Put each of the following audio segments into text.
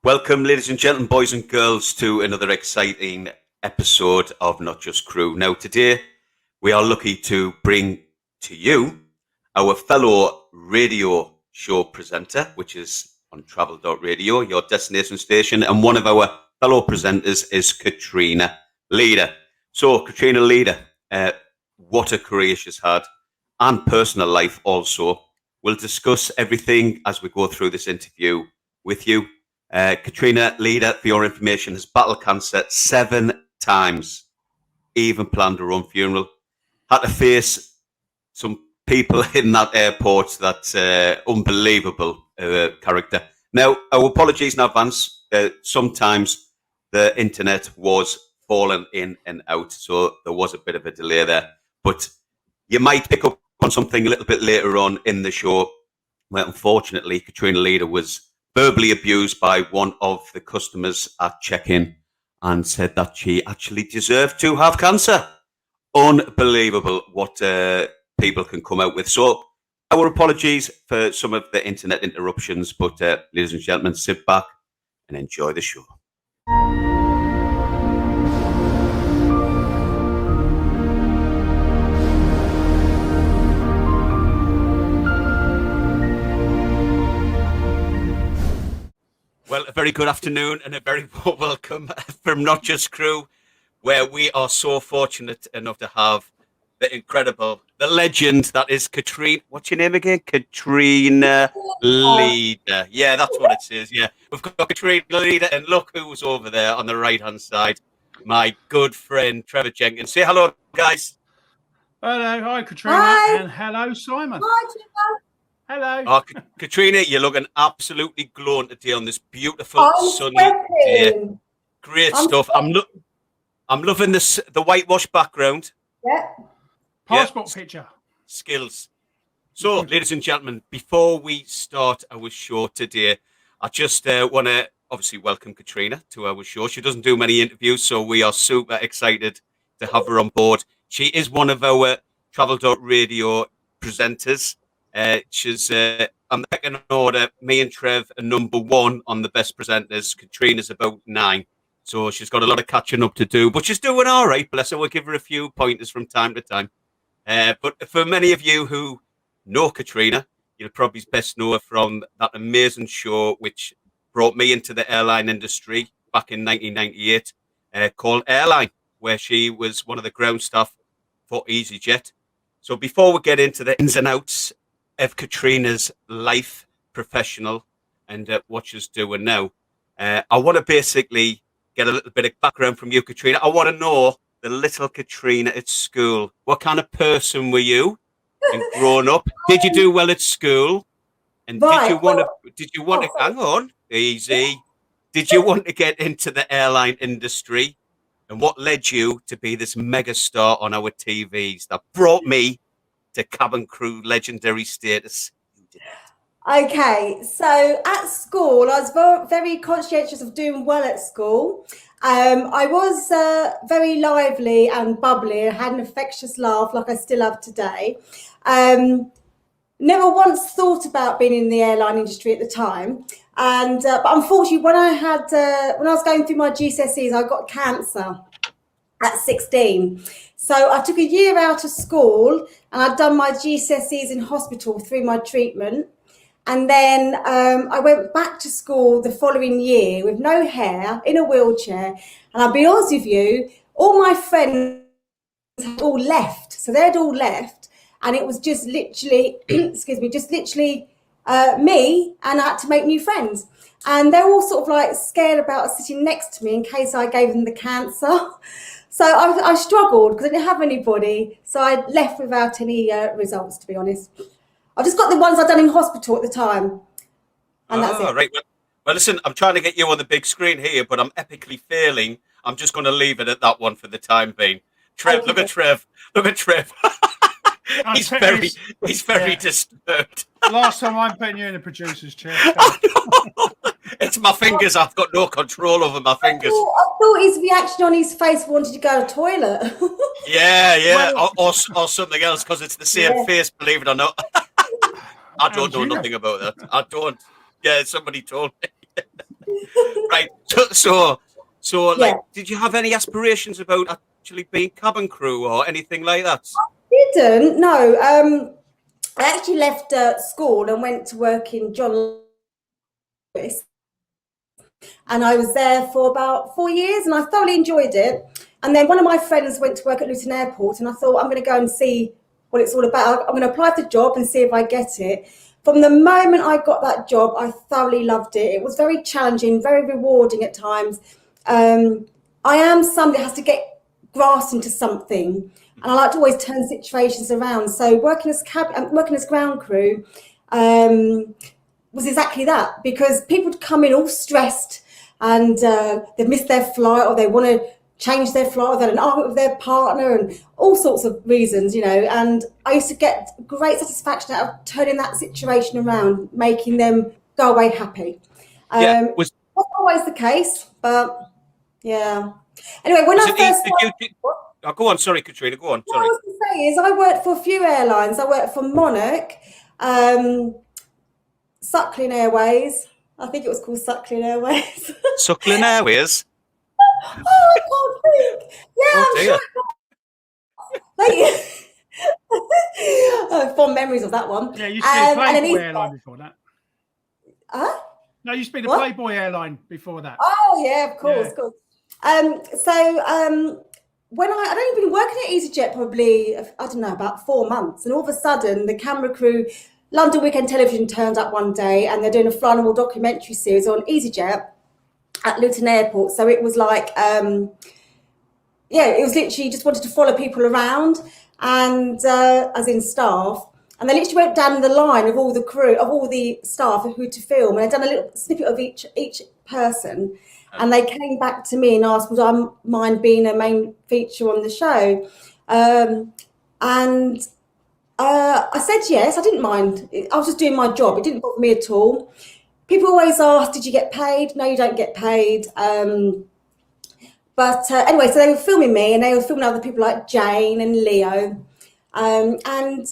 Welcome, ladies and gentlemen, boys and girls, to another exciting episode of Not Just Crew. Now, today we are lucky to bring to you our fellow radio show presenter, which is on travel.radio, your destination station, and one of our fellow presenters is Katrina Leeder. So, Katrina Leeder, what a career she's had, and personal life also. We'll discuss everything as we go through this interview with you. Katrina Leeder, for your information, has battled cancer 7 times, even planned her own funeral. Had to face some people in that airport that's unbelievable character. Now, our apologies in advance. Sometimes the internet was falling in and out, so there was a bit of a delay there. But you might pick up on something a little bit later on in the show, where unfortunately Katrina Leeder was verbally abused by one of the customers at check-in and said that she actually deserved to have cancer. Unbelievable what people can come out with. So our apologies for some of the internet interruptions, but ladies and gentlemen, sit back and enjoy the show. Well, a very good afternoon and a very warm welcome from Not Just Crew, where we are so fortunate enough to have the incredible, the legend that is Katrina. What's your name again? Katrina Leeder. Yeah, that's what it says. Yeah, we've got Katrina Leeder, and look who's over there on the right-hand side. My good friend Trevor Jenkins. Say hello, guys. Hello, hi Katrina, and hello Simon. Hi, Trevor. Hello. Oh, Katrina, you're looking absolutely glowing today on this beautiful sunny day. Great stuff. I'm loving this, the whitewash background. Yeah. Passport picture. Skills. So, ladies and gentlemen, before we start our show today, I just want to obviously welcome Katrina to our show. She doesn't do many interviews, so we are super excited to have her on board. She is one of our travel.radio presenters. She's on the second order. Me and Trev are number 1 on the best presenters. Katrina's about 9. So she's got a lot of catching up to do, but she's doing all right. Bless her. We'll give her a few pointers from time to time. But for many of you who know Katrina, you'll probably best know her from that amazing show which brought me into the airline industry back in 1998 called Airline, where she was one of the ground staff for EasyJet. So before we get into the ins and outs of Katrina's life, professional, and what she's doing now, I want to basically get a little bit of background from you, Katrina. I want to know the little Katrina at school. What kind of person were you and growing up? Did you do well at school? And Right. did you want to hang on, easy. Did you want to get into the airline industry? And what led you to be this mega star on our TVs that brought me to cabin crew legendary status? Okay, so at school, I was very conscientious of doing well at school. I was very lively and bubbly and had an infectious laugh like I still have today. Never once thought about being in the airline industry at the time. And but unfortunately, when I was going through my GCSEs, I got cancer at 16. So I took a year out of school and I'd done my GCSEs in hospital through my treatment. And then I went back to school the following year with no hair, in a wheelchair. And I'll be honest with you, all my friends had all left. So they'd all left. And it was just literally, me, and I had to make new friends. And they were all sort of like scared about sitting next to me in case I gave them the cancer. So I struggled because I didn't have anybody. So I left without any results, to be honest. I just got the ones I'd done in hospital at the time. And that's it. Right. Well, listen, I'm trying to get you on the big screen here, but I'm epically failing. I'm just going to leave it at that one for the time being. Trev, look at Trev. Look at Trev. He's very disturbed. Last time I'm putting you in the producer's chair. It's my fingers. I've got no control over my fingers. I thought his reaction on his face wanted to go to the toilet. Yeah. Or something else, because it's the same face, believe it or not. I don't know nothing about that. I don't. Yeah, somebody told me. Right. So, Yeah. did you have any aspirations about actually being cabin crew or anything like that? Didn't, no. I actually left school and went to work in John Lewis, and I was there for about 4 years, and I thoroughly enjoyed it. And then one of my friends went to work at Luton Airport, and I thought, I'm going to go and see what it's all about. I'm going to apply for the job and see if I get it. From the moment I got that job, I thoroughly loved it. It was very challenging, very rewarding at times. I am somebody that has to get grasped into something, and I like to always turn situations around. So working as ground crew was exactly that, because people would come in all stressed and they've missed their flight, or they want to change their flight, or they're an argument with their partner, and all sorts of reasons, and I used to get great satisfaction out of turning that situation around, making them go away happy. Was not always the case, but yeah. Anyway, when I first go on, sorry, Katrina, go on. Sorry. What I was going to say is I worked for a few airlines. I worked for Monarch, Suckling Airways. I think it was called Suckling Airways. Suckling Airways? Oh, I can't think. Yeah, I'm sure. Fond memories of that one. Yeah, you used to be a Playboy airline before that. Huh? No, you used to be the Playboy airline before that. Oh, yeah, of course. When I'd only been working at EasyJet probably, I don't know, about 4 months, and all of a sudden the camera crew, London Weekend Television turned up one day, and they're doing a Fly No More documentary series on EasyJet at Luton Airport. So it was like, it was literally just wanted to follow people around, and as in staff. And they literally went down the line of all the crew, of all the staff of who to film, and they'd done a little snippet of each person. And they came back to me and asked, would I mind being a main feature on the show? And I said yes, I didn't mind. I was just doing my job. It didn't bother me at all. People always ask, did you get paid? No, you don't get paid. But anyway, so they were filming me, and they were filming other people like Jane and Leo. And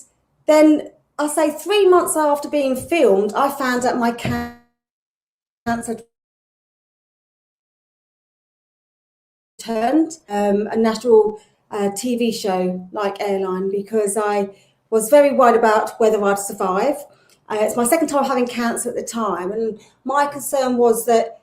then I'll say 3 months after being filmed, I found out my cancer turned a national TV show like Airline, because I was very worried about whether I'd survive. It's my second time having cancer at the time, and my concern was that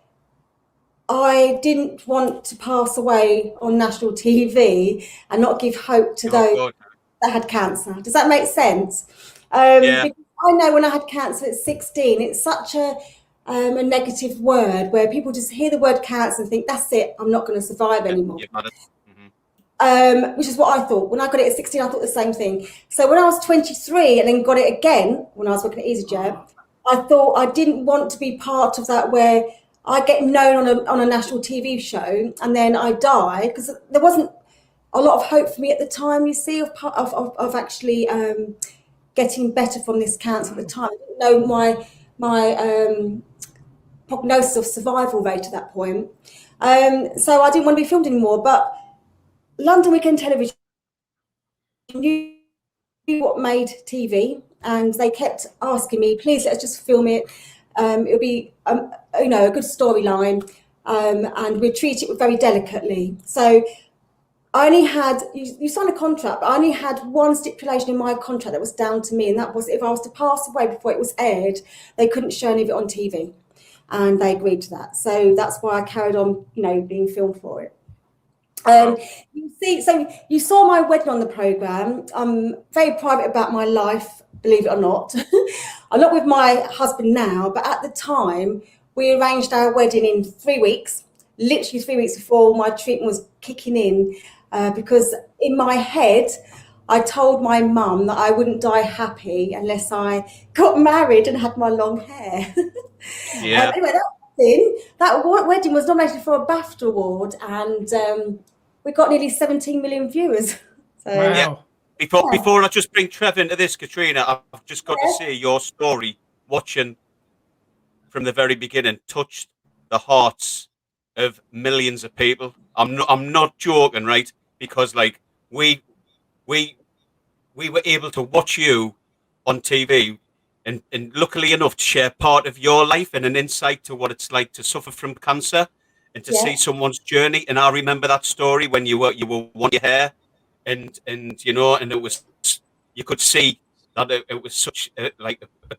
I didn't want to pass away on national TV and not give hope to those that had cancer. Does that make sense? Because I know when I had cancer at 16, it's such a negative word where people just hear the word cancer and think, that's it, I'm not going to survive anymore. Which is what I thought. When I got it at 16, I thought the same thing. So when I was 23 and then got it again, when I was working at EasyJet, I thought I didn't want to be part of that, where I get known on a national TV show and then I die, because there wasn't a lot of hope for me at the time, you see, of actually getting better from this cancer at the time. I didn't know my prognosis of survival rate at that point. So I didn't want to be filmed anymore. But London Weekend Television knew what made TV, and they kept asking me, please, let's just film it. It'll be, a good storyline, and we treat it very delicately. So I only had, you sign a contract, but I only had one stipulation in my contract that was down to me, and that was if I was to pass away before it was aired, they couldn't show any of it on TV, and they agreed to that. So that's why I carried on, being filmed for it. You saw my wedding on the programme. I'm very private about my life, believe it or not. I'm not with my husband now, but at the time, we arranged our wedding in 3 weeks, literally 3 weeks before my treatment was kicking in, because in my head, I told my mum that I wouldn't die happy unless I got married and had my long hair. Yeah. Anyway, that wedding was nominated for a BAFTA award, and we got nearly 17 million viewers. So, wow. Before I just bring Trevor into this, Katrina, I've just got to say your story, watching from the very beginning, touched the hearts of millions of people. I'm not joking, right? Because we were able to watch you on TV and luckily enough to share part of your life and an insight to what it's like to suffer from cancer and to see someone's journey. And I remember that story when you were one your hair, and you know, and it was, you could see that it was such a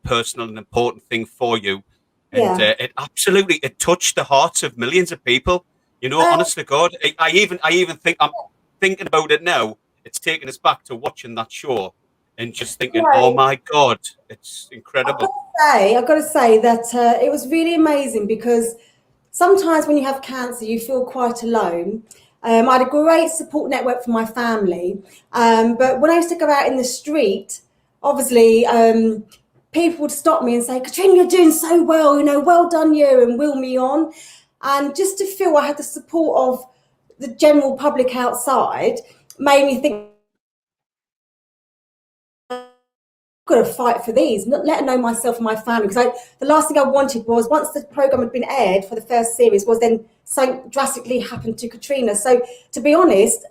personal and important thing for you, and it absolutely touched the hearts of millions of people. You know, honest to God, I even think, I'm thinking about it now. It's taking us back to watching that show and just thinking, oh my God, it's incredible. I've got to say that it was really amazing, because sometimes when you have cancer, you feel quite alone. I had a great support network for my family, but when I used to go out in the street, obviously people would stop me and say, Katrina, you're doing so well, you know, well done you, and will me on. And just to feel I had the support of the general public outside made me think, I've got to fight for these, not let know myself and my family. Because the last thing I wanted was, once the programme had been aired for the first series, was then something drastically happened to Katrina. So to be honest,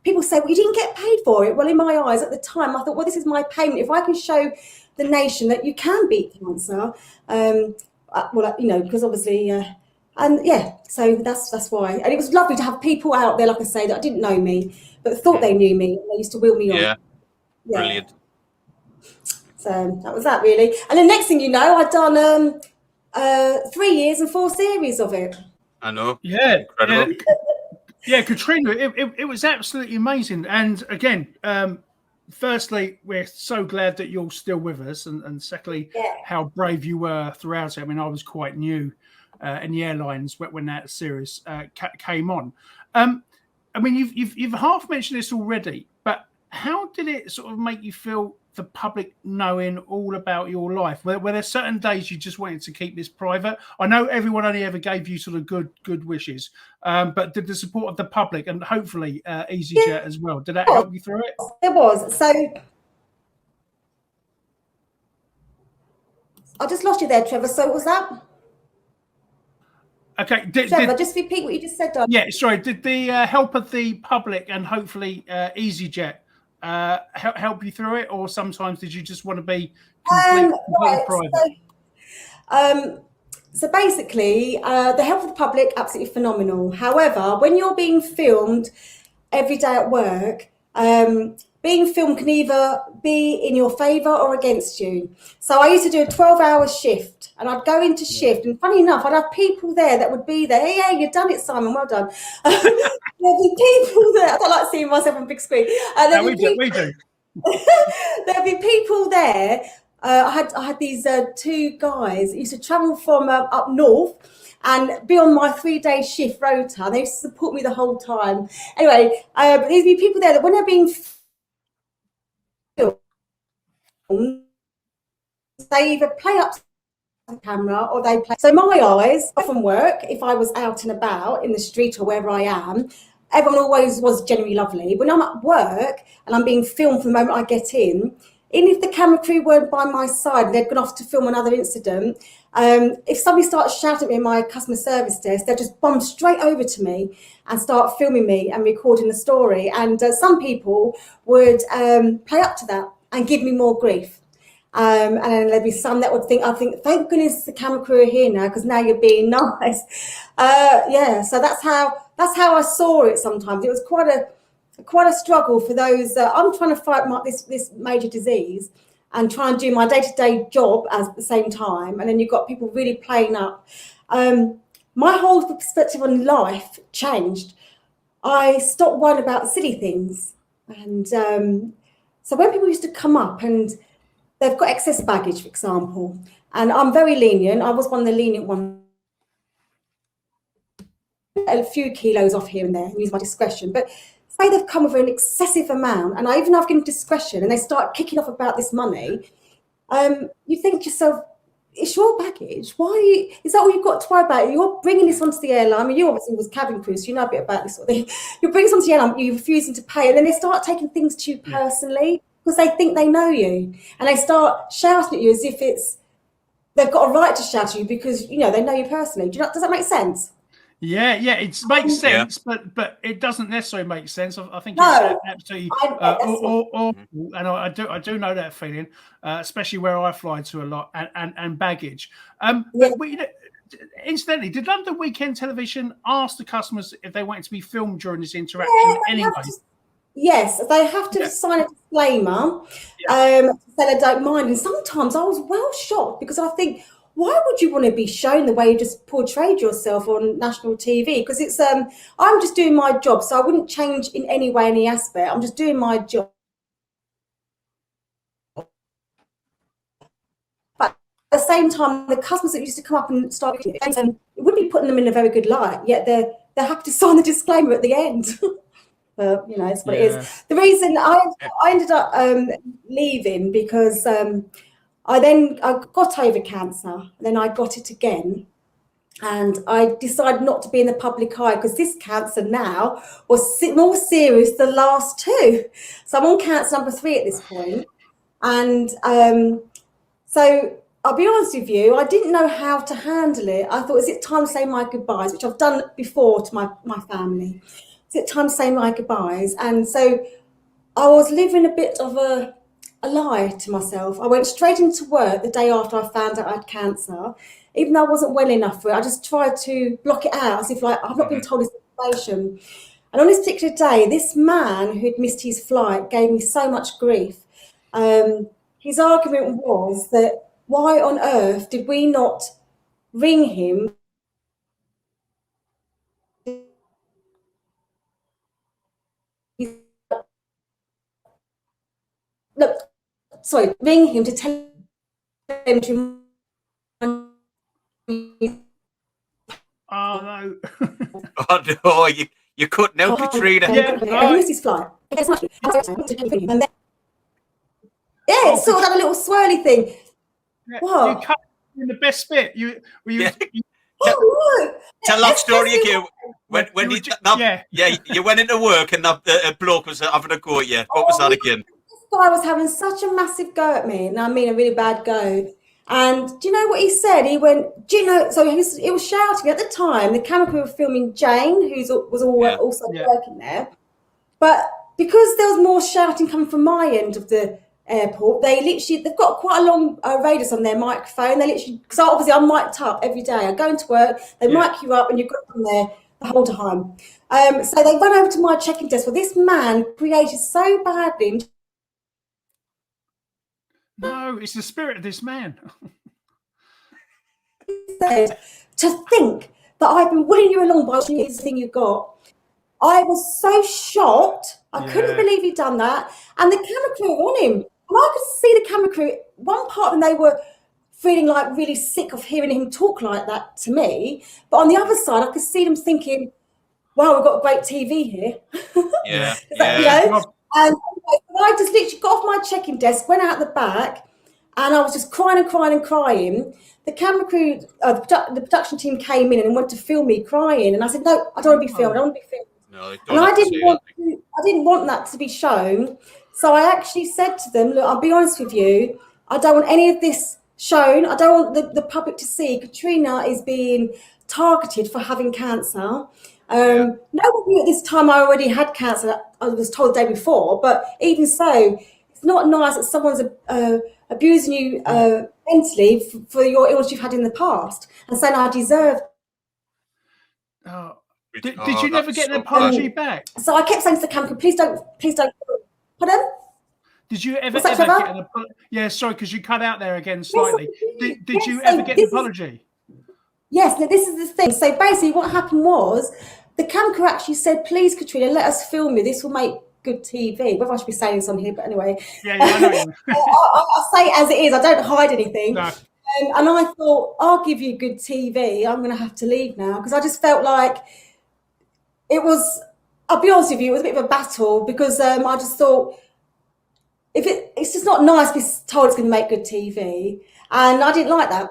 people say, well, you didn't get paid for it. Well, in my eyes at the time, I thought, well, this is my payment. If I can show the nation that you can beat cancer, well, you know, because obviously, and yeah, so that's why. And it was lovely to have people out there, like I say, that didn't know me, but thought they knew me. They used to wheel me on. Yeah, brilliant. So that was that, really. And the next thing you know, I'd done 3 years and 4 series of it. I know. Yeah, incredible. Yeah, Katrina, it was absolutely amazing. And again, firstly, we're so glad that you're still with us, and secondly, how brave you were throughout it. I mean, I was quite new in the airlines when that series came on. I mean, you've half mentioned this already, but how did it sort of make you feel, the public knowing all about your life? Were there certain days you just wanted to keep this private? I know everyone only ever gave you sort of good wishes, but did the support of the public, and hopefully EasyJet as well, did that help you through it? It was. So I just lost you there, Trevor. So what was that? Okay, Trevor, just repeat what you just said, darling. Yeah, sorry. Did the help of the public and hopefully EasyJet help you through it, or sometimes did you just want to be completely private? So basically, the help of the public, absolutely phenomenal. However, when you're being filmed every day at work, being filmed can either be in your favour or against you. So I used to do a 12-hour shift, and I'd go into shift, and funny enough, I'd have people there that would be there. Hey, yeah, you've done it, Simon, well done. There'd be people there. I don't like seeing myself on big screen. We do. There'd be people there. I had these 2 guys that used to travel from up north and be on my 3-day shift rota. They used to support me the whole time. Anyway, but there'd be people there that when they're being filmed, they either play up the camera or they play. So my eyes often work if I was out and about in the street or wherever I am. Everyone always was generally lovely. When I'm at work and I'm being filmed from the moment I get in, even if the camera crew weren't by my side, they'd gone off to film another incident. If somebody starts shouting at me in my customer service desk, they'll just bomb straight over to me and start filming me and recording the story. And some people would play up to that and give me more grief. And then there'd be some that would think, thank goodness the camera crew are here now, because now you're being nice. So that's how I saw it sometimes. It was quite a struggle for those. I'm trying to fight this major disease and try and do my day-to-day job at the same time. And then you've got people really playing up. My whole perspective on life changed. I stopped worrying about silly things. And so when people used to come up and they've got excess baggage, for example, and I'm very lenient. I was one of the lenient ones. A few kilos off here and there and use my discretion. But say they've come with an excessive amount, and even I've given discretion, and they start kicking off about this money, you think to yourself, it's your baggage. Why is that all you've got to worry about? You're bringing this onto the airline. I mean, you obviously was cabin crew, so you know a bit about this sort of thing. You're bringing something to the airline, you're refusing to pay, and then they start taking things to you personally because they think they know you, and they start shouting at you as if they've got a right to shout at you because they know you personally. Does that make sense? Yeah, it makes sense, but it doesn't necessarily make sense. I think No, it's absolutely awful, and I do know that feeling, especially where I fly to a lot and baggage. But incidentally, did London Weekend Television ask the customers if they wanted to be filmed during this interaction anyway? Yes, they have to sign a disclaimer, so they don't mind. And sometimes I was well shocked because I think, why would you want to be shown the way you just portrayed yourself on national TV? Because it's I'm just doing my job, so I wouldn't change in any way, any aspect. I'm just doing my job. But at the same time, the customers that used to come up and start, it wouldn't be putting them in a very good light. Yet they're happy to sign the disclaimer at the end. But it's what it is. The reason I ended up leaving because I got over cancer, then I got it again, and I decided not to be in the public eye because this cancer now was more serious than the last two. So I'm on cancer number 3 at this point, and so I'll be honest with you, I didn't know how to handle it. I thought, is it time to say my goodbyes, which I've done before to my family. Is it time to say my goodbyes? And so I was living a bit of a lie to myself. I went straight into work the day after I found out I had cancer, even though I wasn't well enough for it. I just tried to block it out as if I've not been told this information. And on this particular day, this man who'd missed his flight gave me so much grief. His argument was that why on earth did we not ring him ring him to tell him to. Oh no! Oh no! You couldn't help Katrina. He missed his flight. And then, it sort of had a little swirly thing. What? You cut in the best bit. Tell that story again. When you went into work and the bloke was having a go at you. What was that again? This guy was having such a massive go at me, and I mean a really bad go. And do you know what he said? He went, do you know? So he was shouting at the time. The camera crew were filming Jane, who was also working there. But because there was more shouting coming from my end of the airport, they've got quite a long radius on their microphone. They literally, because obviously I'm mic'd up every day. I go into work, they mic you up, and you've got them there the whole time. So they went over to my check-in desk. Well, this man created so badly. No, it's the spirit of this man. To think that I've been winning you along by watching this thing you got. I was so shocked. I couldn't believe he'd done that. And the camera crew were on him. And I could see the camera crew, one part when they were feeling like really sick of hearing him talk like that to me. But on the other side, I could see them thinking, wow, we've got great TV here. And I just literally got off my check-in desk, went out the back, and I was just crying. The camera crew, the production team came in and wanted to film me crying. And I said, no, I don't want to be filmed. No, and I didn't want that to be shown. So I actually said to them, look, I'll be honest with you, I don't want any of this shown. I don't want the public to see Katrina is being targeted for having cancer. No one knew at this time I already had cancer. I was told the day before, but even so, it's not nice that someone's abusing you mentally for your illness you've had in the past and saying I deserve. Did you never get an apology back? So I kept saying to the camera, please don't. Pardon? Did you ever get an apology? Yeah, sorry, because you cut out there again slightly. Did you ever get an apology? Yes, now this is the thing. So basically what happened was the camera crew actually said, please, Katrina, let us film you. This will make good TV. Whether I should be saying this on here, but anyway. Yeah, I know. I'll say it as it is. I don't hide anything. No. And I thought, I'll give you good TV. I'm going to have to leave now because I just felt like it was, I'll be honest with you, it was a bit of a battle because I just thought, it's just not nice to be told it's going to make good TV. And I didn't like that.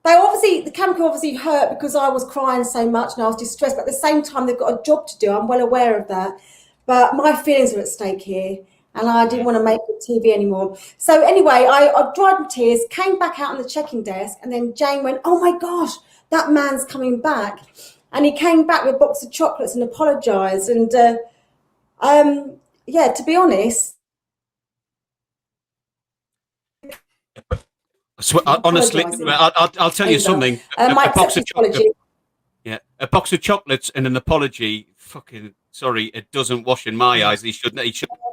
The camera crew obviously hurt because I was crying so much and I was distressed, but at the same time, they've got a job to do. I'm well aware of that. But my feelings are at stake here and I didn't want to make good TV anymore. So anyway, I dried my tears, came back out on the check-in desk, and then Jane went, oh my gosh, that man's coming back. and he came back with a box of chocolates and apologised. And yeah, to be honest, so, honestly, I'll tell you something. A box of chocolate, yeah, a box of chocolates and an apology. Fucking sorry, it doesn't wash in my eyes.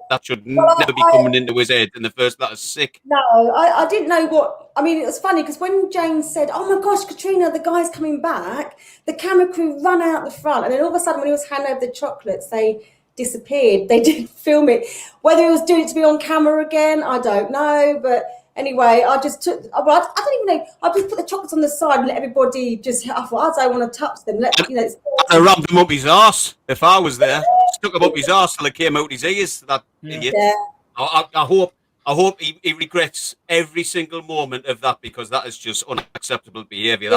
That should never be coming into his head in the first. That is sick. No, I didn't know what. I mean, it was funny because when James said, "Oh my gosh, Katrina, the guy's coming back," the camera crew ran out the front, and then all of a sudden, when he was handing over the chocolates, they disappeared. They didn't film it. Whether he was doing it to be on camera again, I don't know. But anyway, I just took. Well, I don't even know. I just put the chocolates on the side and let everybody just. I thought I don't want to touch them. I rammed them up his arse if I was there. Stuck them up his arse till it came out his ears. That idiot. Yeah. I hope he regrets every single moment of that, because that is just unacceptable behaviour.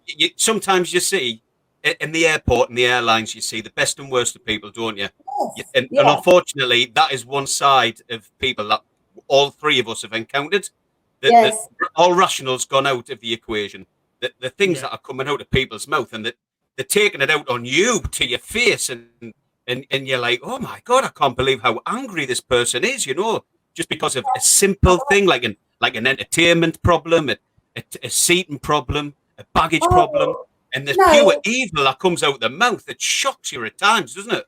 Yeah. Sometimes you see in the airport and the airlines, you see the best and worst of people, don't you? Yes. And unfortunately, that is one side of people that all three of us have encountered. All rational's gone out of the equation. The things that are coming out of people's mouth, and that they're taking it out on you to your face, and you're like, oh my God, I can't believe how angry this person is, just because of a simple thing like an entertainment problem, a seating problem, a baggage problem, and the pure evil that comes out of the mouth. It shocks you at times, doesn't it?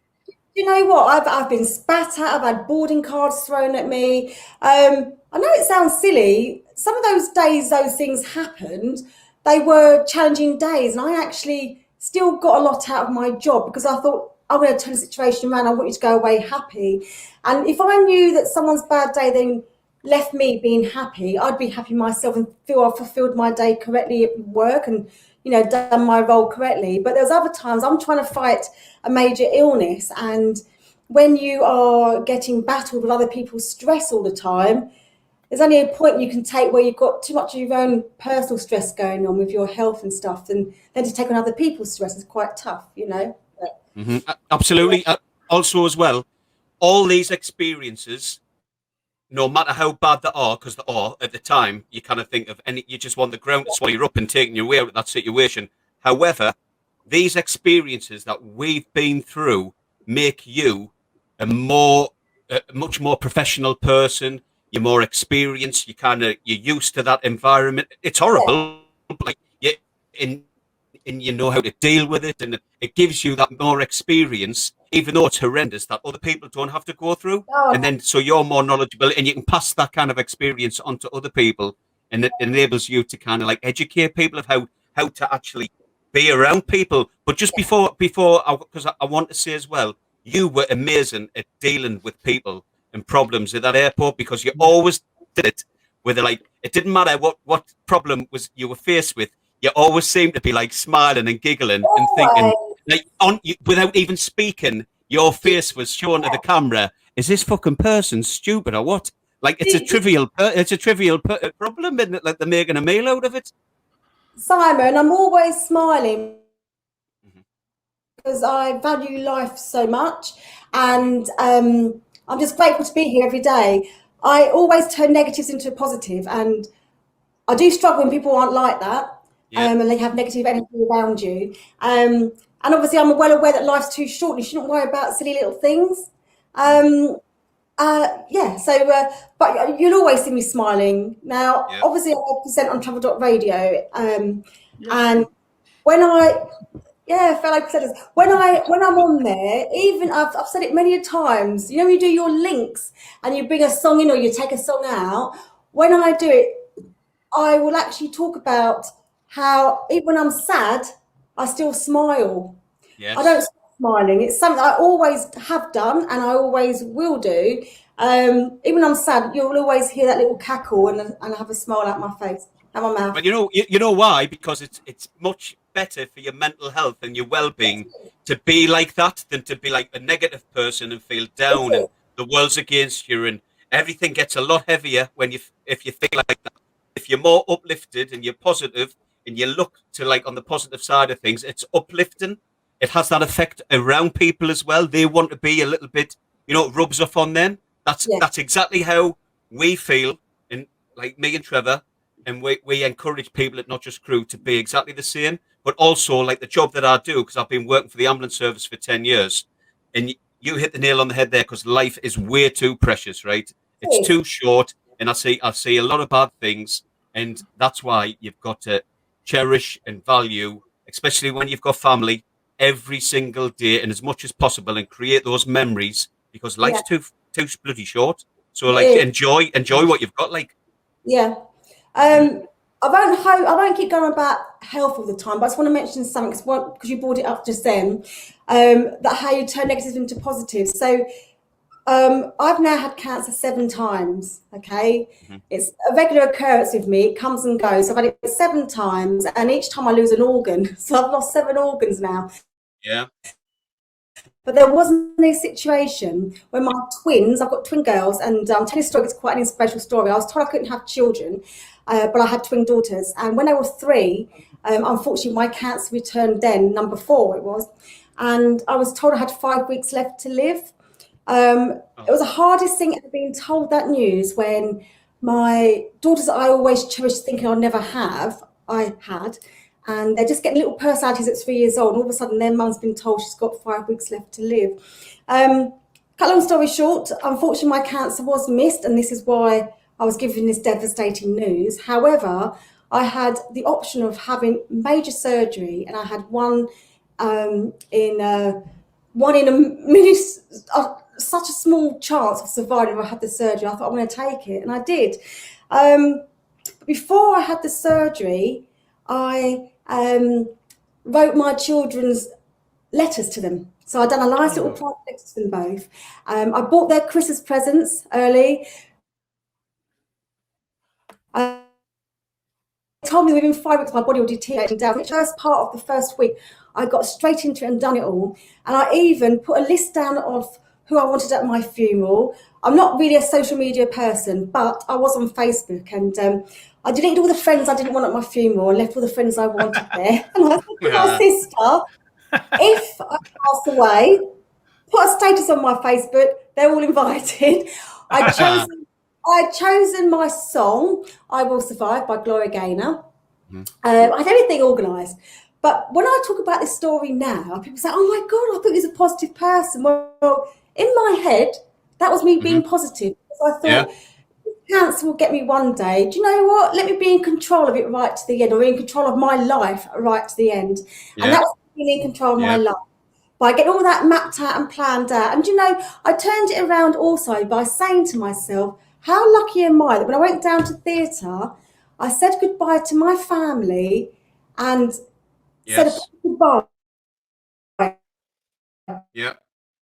You know what? I've been spat at. I've had boarding cards thrown at me. I know it sounds silly. Some of those days those things happened, they were challenging days, and I actually still got a lot out of my job because I thought, I'm going to turn the situation around. I want you to go away happy. And if I knew that someone's bad day then left me being happy, I'd be happy myself and feel I've fulfilled my day correctly at work and, done my role correctly. But there's other times I'm trying to fight a major illness. And when you are getting battled with other people's stress all the time, there's only a point you can take where you've got too much of your own personal stress going on with your health and stuff. And then to take on other people's stress is quite tough, Mm-hmm. Absolutely. Also, as well, all these experiences, no matter how bad they are, because they are at the time, you kind of think of you just want the ground to swallow you up and taking you away out of that situation. However, these experiences that we've been through make you a much more professional person. You're more experienced. You're used to that environment. It's horrible, like and you know how to deal with it, and it gives you that more experience, even though it's horrendous, that other people don't have to go through. And then so you're more knowledgeable, and you can pass that kind of experience on to other people, and it enables you to kind of like educate people of how to actually be around people. But just before because I want to say as well, you were amazing at dealing with people and problems at that airport, because you always did it with it didn't matter what problem was you were faced with. You always seem to be like smiling and giggling and thinking, without even speaking, your face was shown to the camera. Is this fucking person stupid or what? Like it's a trivial problem, isn't it? Like they're making a meal out of it. Simon, I'm always smiling because I value life so much, and I'm just grateful to be here every day. I always turn negatives into a positive, and I do struggle when people aren't like that. And they have negative energy around you. And obviously I'm well aware that life's too short and you shouldn't worry about silly little things. But you'll always see me smiling. Now, obviously I present on travel.radio. And when fellow presenters, when I'm on there, even I've said it many times, you do your links and you bring a song in or you take a song out. When I do it, I will actually talk about how even when I'm sad, I still smile. Yes. I don't stop smiling. It's something I always have done and I always will do. Even when I'm sad, you'll always hear that little cackle and I have a smile out my face, out my mouth. But you know why? Because it's much better for your mental health and your well-being to be like that than to be like a negative person and feel down and the world's against you and everything gets a lot heavier if you feel like that. If you're more uplifted and you're positive, and you look to on the positive side of things, it's uplifting. It has that effect around people as well. They want to be a little bit, it rubs off on them. That's exactly how we feel, and like me and Trevor, and we encourage people at Not Just Crew to be exactly the same. but also like the job that I do, because I've been working for the ambulance service for 10 years, and you hit the nail on the head there, because life is way too precious, right? It's too short, and I see a lot of bad things, and that's why you've got to cherish and value, especially when you've got family, every single day, and as much as possible, and create those memories, because life's too bloody short. So like enjoy what you've got. Like I won't keep going about health all the time, but I just want to mention something because you brought it up just then, that how you turn negatives into positives. So I've now had cancer 7 times. Okay, it's a regular occurrence with me. It comes and goes. I've had it 7 times, and each time I lose an organ. So I've lost 7 organs now. Yeah. But there wasn't a situation where my twins, I've got twin girls, and I'm telling you a story, it's quite an inspirational story. I was told I couldn't have children, but I had twin daughters. And when they were 3, unfortunately, my cancer returned then, number 4 it was. And I was told I had 5 weeks left to live. It was the hardest thing ever being told that news when my daughters that I always cherished thinking I'll never have, I had. And they're just getting little personalities at 3 years old. And all of a sudden, their mum's been told she's got 5 weeks left to live. Cut long story short, unfortunately, my cancer was missed. And this is why I was given this devastating news. However, I had the option of having major surgery. And I had one in a such a small chance of surviving if I had the surgery. I thought, I'm going to take it. And I did. Before I had the surgery, I wrote my children's letters to them. So I'd done a nice little private letter to them both. I bought their Christmas presents early. They told me within 5 weeks my body would deteriorate down. The first part of the first week, I got straight into it and done it all. And I even put a list down of who I wanted at my funeral. I'm not really a social media person, but I was on Facebook, and I deleted all the friends I didn't want at my funeral and left all the friends I wanted there. And I said to my sister, if I pass away, put a status on my Facebook, they're all invited. I'd chosen my song, I Will Survive by Gloria Gaynor. I had everything organised. But when I talk about this story now, people say, oh my God, I thought he was a positive person. Well, in my head, that was me being positive. Because I thought, cancer will get me one day. Do you know what? Let me be in control of it right to the end, or in control of my life right to the end. Yeah. And that was being in control of my life. By getting all that mapped out and planned out. And, you know, I turned it around also by saying to myself, how lucky am I that when I went down to theatre, I said goodbye to my family and said a goodbye. Yeah.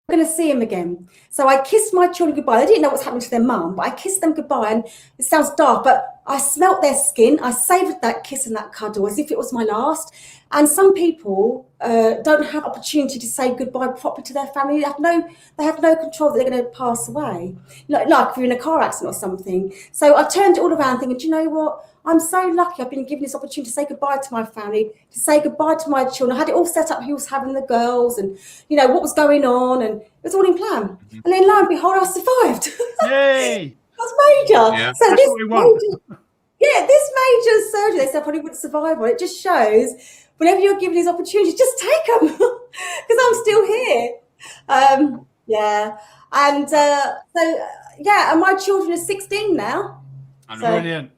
I'm going to see him again. So I kissed my children goodbye. They didn't know what's happening to their mum, but I kissed them goodbye. And it sounds dark, but I smelt their skin. I savoured that kiss and that cuddle as if it was my last. And some people don't have opportunity to say goodbye properly to their family. They have no control that they're going to pass away, like if you're in a car accident or something. So I turned it all around thinking, do you know what? I'm so lucky I've been given this opportunity to say goodbye to my family, to say goodbye to my children. I had it all set up, who was having the girls and, you know, what was going on. And it was all in plan. And then lo and behold, I survived. Yay! That's major. Yeah, so that's what we want. This major surgery, they said probably wouldn't survive on. It just shows whenever you're given these opportunities, just take them because I'm still here. And and my children are 16 now. Brilliant.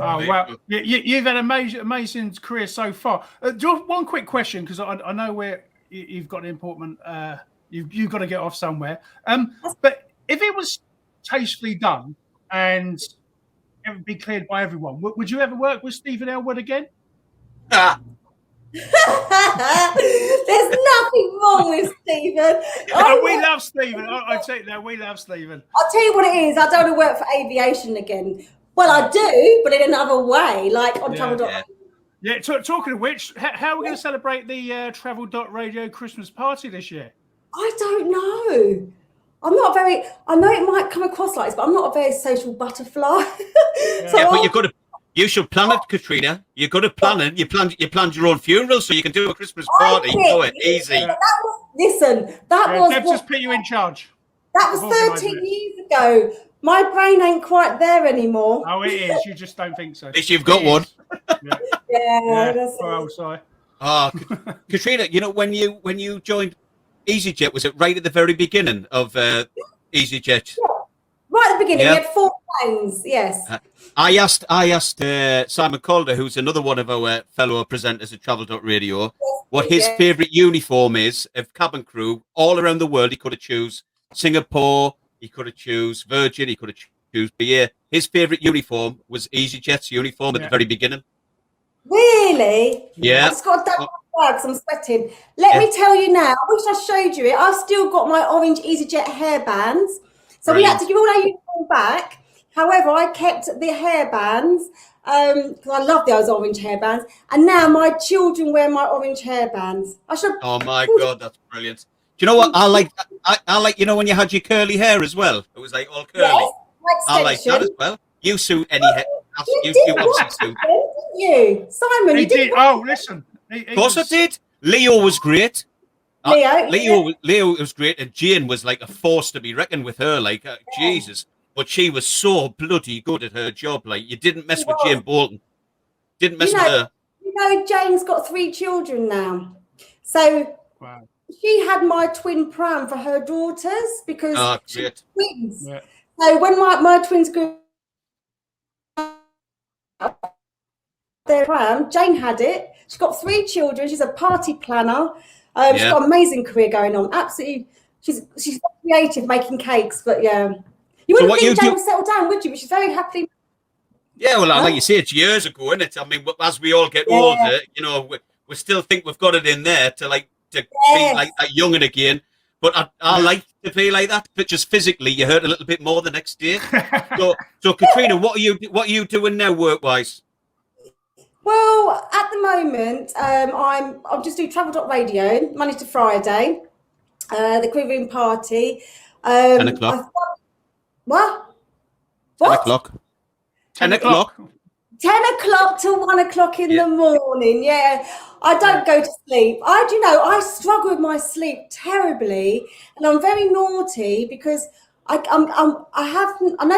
Oh wow! You've had an amazing career so far. Just one quick question, because I know where you've got an important. You've got to get off somewhere. But if it was tastefully done and it would be cleared by everyone, would you ever work with Stephen Elwood again? There's nothing wrong with Stephen. We love Stephen. I tell you that we love Stephen. I'll tell you what it is. I don't want to work for aviation again. Well, I do, but in another way, like on travel.radio. Yeah, talking of which, how are we going to celebrate the travel.radio Christmas party this year? I don't know. I know it might come across like this, but I'm not a very social butterfly. But you should plan it, Katrina. You've got to plan it. You planned your own funeral, so you can do a Christmas party. Do it easy. Deb just put you in charge. That was 13 years ago. My brain ain't quite there anymore. Oh, it is. You just don't think so. At least you've got one. Yeah. Sorry. Oh, Katrina, you know, when you joined EasyJet, was it right at the very beginning of EasyJet? Right at the beginning, Yeah. we had 4 planes. Yes. I asked Simon Calder, who's another one of our fellow presenters at Travel.radio, what his favourite uniform is of cabin crew all around the world. He could have choose Singapore, he could have choose Virgin, he could have choose BA. His favourite uniform was EasyJet's uniform at the very beginning. Really? Yeah. I just got to dump my bags. I'm sweating. Let me tell you now. I wish I showed you it. I've still got my orange EasyJet hairbands. So we had to give all our uniform back. However, I kept the hairbands because I love those orange hairbands. And now my children wear my orange hairbands. Oh my God, that's brilliant. Do you know what I like? I like, you know, when you had your curly hair as well. It was like all curly. Yes, I like that as well. You suit any hair. You did watch it, didn't you? Simon, He you did. Oh, listen. Of course I did. Leo was great. Leo was great, and Jane was like a force to be reckoned with her. Like Jesus, but she was so bloody good at her job. Like you didn't mess with Jane Bolton. Didn't mess with her. You know, Jane's got 3 children now, so she had my twin pram for her daughters because she's twins. Yeah. So when my twins grew up, their pram, Jane had it. She's got 3 children. She's a party planner. She's got an amazing career going on. Absolutely, she's creative, making cakes. But yeah, you wouldn't think Jane would settle down, would you? But she's very happily. Yeah, well, like you say, it's years ago, isn't it? I mean, as we all get older, you know, we still think we've got it in there to be like that youngin' again. But I like to be like that, but just physically, you hurt a little bit more the next day. So Katrina, what are you doing now, work-wise? Well, at the moment, I'm just doing Travel.radio Monday to Friday. The Quivering Party. 10 o'clock. What? 10 o'clock. 10 o'clock. 10 o'clock till 1 o'clock in the morning. Yeah, I don't go to sleep. I struggle with my sleep terribly, and I'm very naughty because I know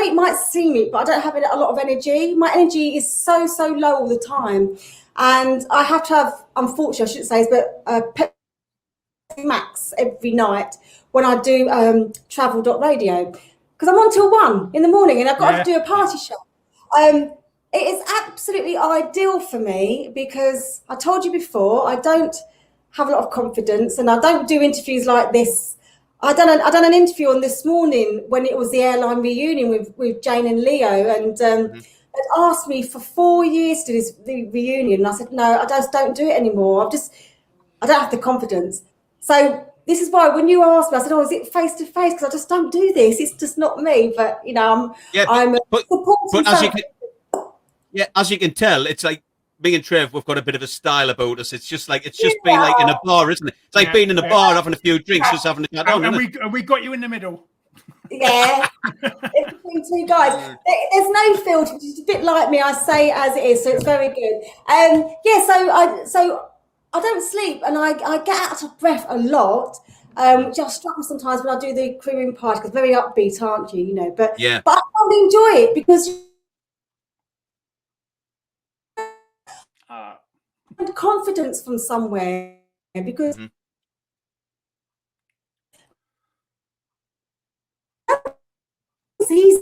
it might seem it, but I don't have a lot of energy. My energy is so low all the time, and I have to have, unfortunately, I shouldn't say this, but Pepsi Max every night when I do Travel.radio because I'm on till 1 in the morning, and I've got to do a party show. It is absolutely ideal for me because I told you before, I don't have a lot of confidence and I don't do interviews like this. I done an interview on this morning when it was the Airline reunion with Jane and Leo, and they'd asked me for 4 years to do the reunion. And I said, no, I just don't do it anymore. I don't have the confidence. So this is why when you asked me, I said, oh, is it face to face? Because I just don't do this. It's just not me. But, you know, I'm supporting. As you can tell, it's like me and Trev, we've got a bit of a style about us. It's just being like in a bar, isn't it? It's like being in a bar, having a few drinks, just having a chat on. And we got you in the middle. Yeah, it's between 2 guys. There's no filter. It's a bit like me. I say as it is, so it's very good. So I don't sleep, and I get out of breath a lot. Which I struggle sometimes when I do the Quivering Party because very upbeat, aren't you? You know, but I really enjoy it because. Confidence from somewhere because he's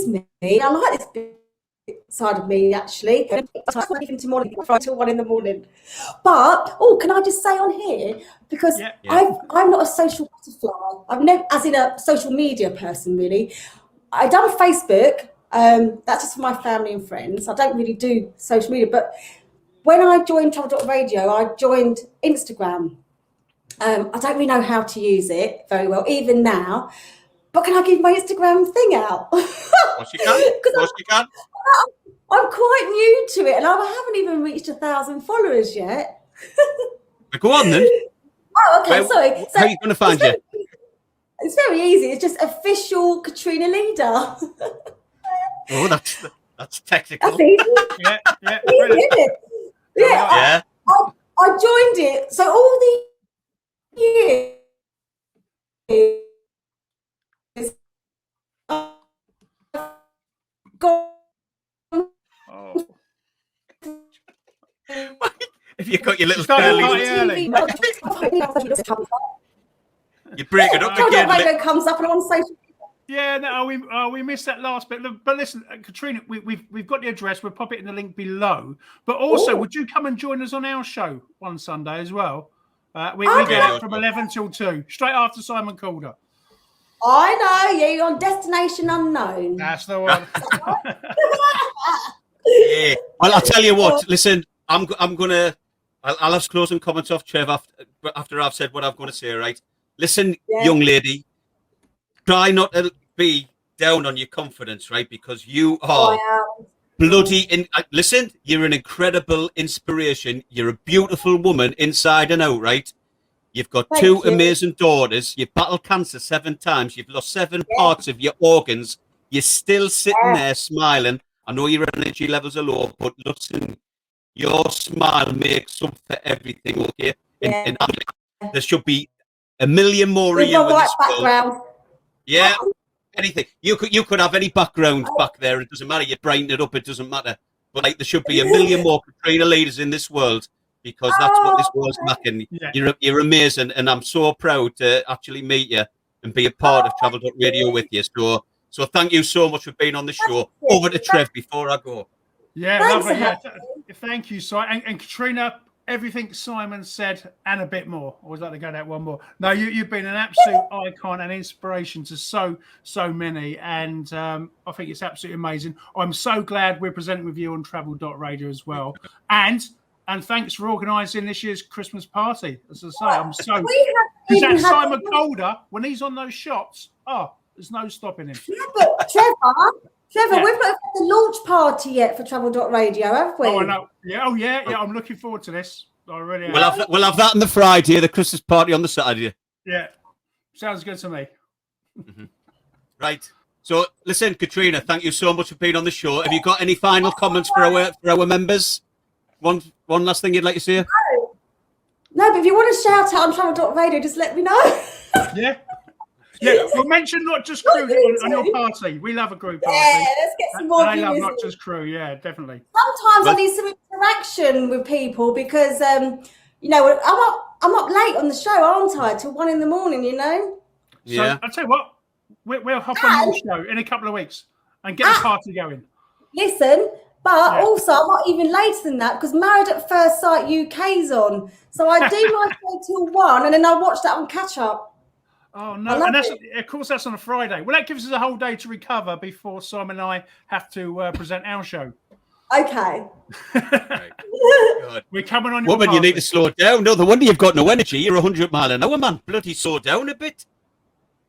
me. I like this bit side of me actually. Even tomorrow till 1 in the morning. But can I just say on here because I'm not a social butterfly. I've never, as in a social media person really. I done Facebook. That's just for my family and friends. I don't really do social media, but. When I joined Travel.radio, I joined Instagram. I don't really know how to use it very well, even now. But can I give my Instagram thing out? Of course you can. I'm quite new to it, and I haven't even reached 1,000 followers yet. Go on then. Oh, okay, sorry. How are you going to find you? It's very easy. It's just official Katrina Leeder. Oh, that's technical. That's easy. Yeah. I joined it. So all the years If you got your little Started curly. party early. You break it up Travel again. Radio comes up and on social. Yeah, no, we missed that last bit. But listen, Katrina, we've got the address. We'll pop it in the link below. But also, would you come and join us on our show one Sunday as well? We get it from 11 till 2, straight after Simon Calder. I know, yeah, you're on Destination Unknown. That's the one. Yeah. Well, I'll tell you what. Listen, I'll have closing comments off Trevor after I've said what I'm going to say. Right? Listen, young lady, try not to be down on your confidence, right? Because you are bloody. Listen, you're an incredible inspiration. You're a beautiful woman inside and out, right? You've got two amazing daughters. You've battled cancer 7 times. You've lost 7 parts of your organs. You're still sitting there smiling. I know your energy levels are low, but listen, your smile makes up for everything, okay? And there should be a million more of you in this world. Yeah, anything. You could have any background back there. It doesn't matter. You brighten it up. It doesn't matter. But like, there should be a million more Katrina Leaders in this world, because that's what this world's lacking. Yeah. You're amazing, and I'm so proud to actually meet you and be a part of Travel Radio with you. So thank you so much for being on the show. Over to Trev before I go. Yeah, lovely. Yeah. Thank you, Simon. And Katrina, everything Simon said and a bit more. I always like to go that one more. No, you've been an absolute icon and inspiration to so many, and I think it's absolutely amazing. I'm so glad we're presenting with you on Travel Radio as well. And thanks for organising this year's Christmas party. As I say, I'm so... Because that Simon Calder, when he's on those shots, there's no stopping him. Yeah, but Trevor, we've not had the launch party yet for Travel Radio, have we? Oh, I know. Yeah, I'm looking forward to this. I really am. We'll have that on the Friday, the Christmas party on the Saturday. Yeah, sounds good to me. Mm-hmm. Right. So, listen, Katrina, thank you so much for being on the show. Have you got any final comments for our members? One last thing you'd like to say? No, but if you want to shout out on Travel Radio, just let me know. Yeah. Yeah, we'll mention Not Just Crew on your party. We love a group party. Yeah, let's get some more views. I love Not Just Crew, yeah, definitely. Sometimes I need some interaction with people because, I'm up late on the show, aren't I? Till 1 a.m, you know? Yeah. So, I'll tell you what, we'll hop on your show in a couple of weeks and get the party going. Listen, but also I'm not even later than that because Married at First Sight UK's on. So I do my show till 1 and then I'll watch that on catch up. Oh, no. And of course, that's on a Friday. Well, that gives us a whole day to recover before Simon and I have to present our show. Okay. Right. We're coming on your woman, party. You need to slow down. No, the wonder you've got no energy. You're 100 mile an hour, man. Bloody slow down a bit.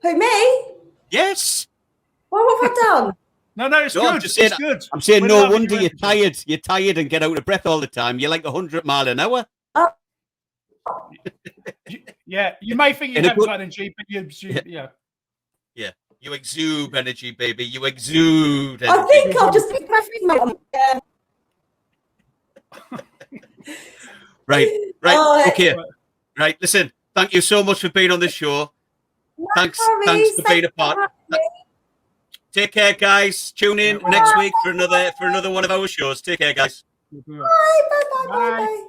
Who, me? Yes. Well, what have I done? No, it's good. It's good. I'm saying no wonder you're tired. You're tired and get out of breath all the time. You're like 100 mile an hour. Yeah, you may think you have energy, but Yeah, you exude energy, baby. You exude energy. I think I'll just pick my feet. Right. Okay. Right, listen, thank you so much for being on this show. Thanks for being a part. Take care, guys. Tune in next week for another one of our shows. Take care, guys. Bye.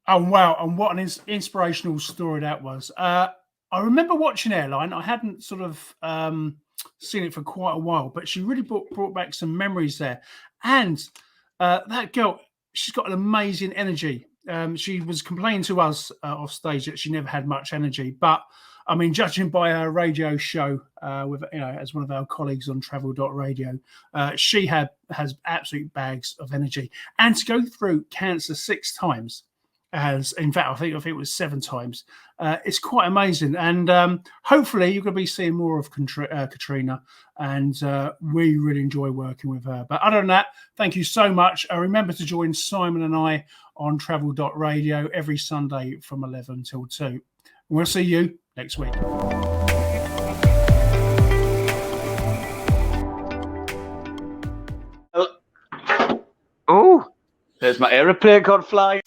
Oh, wow. And what an inspirational story that was. I remember watching Airline. I hadn't sort of seen it for quite a while, but she really brought back some memories there. And that girl, she's got an amazing energy. She was complaining to us off stage that she never had much energy. But, I mean, judging by her radio show as one of our colleagues on Travel Radio, she has absolute bags of energy. And to go through cancer 6 times, in fact, I think it was 7 times. It's quite amazing, and hopefully you're going to be seeing more of Katrina. And we really enjoy working with her. But other than that, thank you so much. Remember to join Simon and I on Travel Radio every Sunday from 11 till 2. We'll see you next week. Oh, there's my aeroplane gone flying.